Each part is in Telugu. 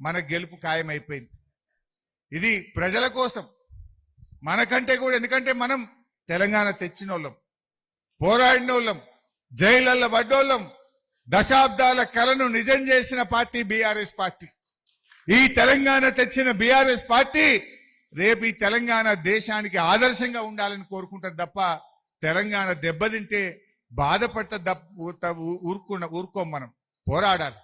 మన గెలుపు ఖాయమైపోయింది. ఇది ప్రజల కోసం, మనకంటే కూడా. ఎందుకంటే మనం తెలంగాణ తెచ్చిన వాళ్ళం, పోరాడిన వాళ్ళం, జైళ్ళల్లో పడ్డోళ్ళం, దశాబ్దాల కలను నిజం చేసిన పార్టీ బీఆర్ఎస్ పార్టీ. ఈ తెలంగాణ తెచ్చిన బీఆర్ఎస్ పార్టీ రేపు ఈ తెలంగాణ దేశానికి ఆదర్శంగా ఉండాలని కోరుకుంటారు తప్ప తెలంగాణ దెబ్బతింటే బాధపడతా ఊరుకోం. మనం పోరాడాలి.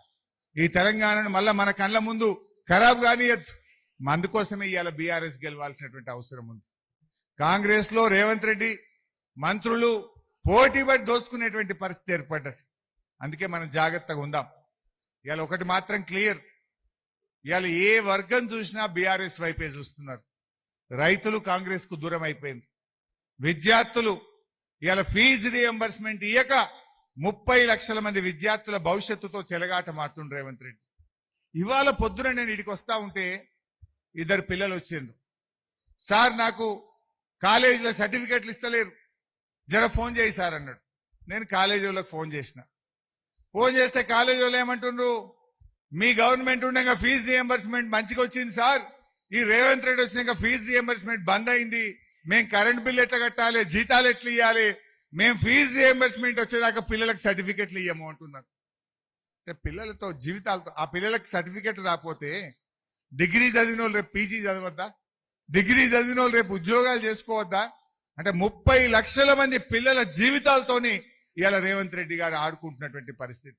ఈ తెలంగాణను మళ్ళా మన కళ్ళ ముందు ఖరాబ్ కానియద్దు. అందుకోసమే ఇవాళ బీఆర్ఎస్ గెలవాల్సినటువంటి అవసరం ఉంది. కాంగ్రెస్ లో రేవంత్ రెడ్డి మంత్రులు పోటీ పడి దోచుకునేటువంటి పరిస్థితి ఏర్పడ్డది. అందుకే మనం జాగ్రత్తగా ఉందాం. ఇవాళ ఒకటి మాత్రం క్లియర్, ఇవాళ ఏ వర్గం చూసినా బీఆర్ఎస్ వైపే చూస్తున్నారు. రైతులు కాంగ్రెస్ కు దూరం అయిపోయింది. విద్యార్థులు ఇవాళ ఫీజు రియంబర్స్మెంట్ ఇయ్యక 30 లక్షల మంది విద్యార్థుల భవిష్యత్తుతో చెలగాట మారుతుండ్రు రేవంత్ రెడ్డి. ఇవాళ పొద్దున నేను ఇడికి వస్తా ఉంటే 2 పిల్లలు వచ్చిండ్రు. సార్ నాకు కాలేజీలో సర్టిఫికెట్లు ఇస్తలేరు, జర ఫోన్ చేయి సార్ అన్నాడు. నేను కాలేజీ వాళ్ళకి ఫోన్ చేసిన. ఫోన్ చేస్తే కాలేజీ వాళ్ళు ఏమంటుండ్రు, మీ గవర్నమెంట్ ఉండగా ఫీజు రియంబర్స్మెంట్ మంచిగా వచ్చింది సార్, ఈ రేవంత్ రెడ్డి వచ్చినాక ఫీజు రియంబర్స్మెంట్ బంద్ అయింది, మేము కరెంట్ బిల్ ఎట్లా కట్టాలి, జీతాలు ఎట్లా ఇవ్వాలి, మేము ఫీజు రియంబర్స్మెంట్ వచ్చేదాకా పిల్లలకు సర్టిఫికెట్లు ఇయ్యము అంటున్నారు. పిల్లలతో జీవితాలతో ఆ పిల్లలకు సర్టిఫికెట్ రాకపోతే డిగ్రీ చదివిన వాళ్ళు రేపు పీజీ చదవద్దా, డిగ్రీ చదివిన వాళ్ళు రేపు ఉద్యోగాలు చేసుకోవద్దా? అంటే 30 లక్షల మంది పిల్లల జీవితాలతోని ఇవాళ రేవంత్ రెడ్డి గారు ఆడుకుంటున్నటువంటి పరిస్థితి.